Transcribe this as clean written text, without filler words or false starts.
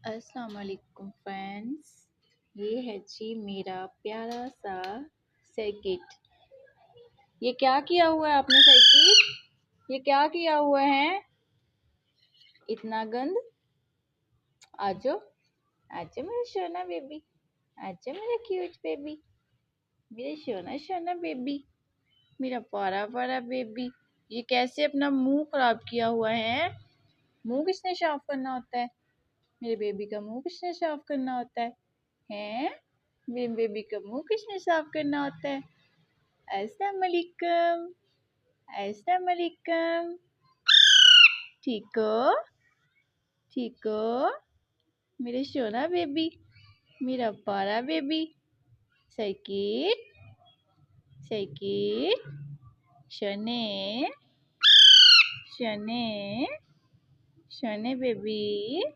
अस्सलाम वालेकुम फ्रेंड्स। ये है जी मेरा प्यारा सा सर्किट। ये क्या किया हुआ है आपने सर्किट? ये क्या किया हुआ है? इतना गंद। आजो आजो मेरा सोना बेबी, आजो मेरा क्यूट बेबी, मेरा सोना सोना बेबी, मेरा प्यारा प्यारा बेबी। ये कैसे अपना मुंह खराब किया हुआ है? मुंह किसने साफ करना होता है? मेरे बेबी का मुंह किसने साफ करना होता है? हैं? मेरे बेबी का मुंह किसने साफ करना होता है? अस्सलाम वालेकुम, अस्सलाम वालेकुम। ठीक हो? ठीक हो? मेरा सोना बेबी, मेरा प्यारा बेबी। सर्किट, सर्किट, शने, शने, शने बेबी।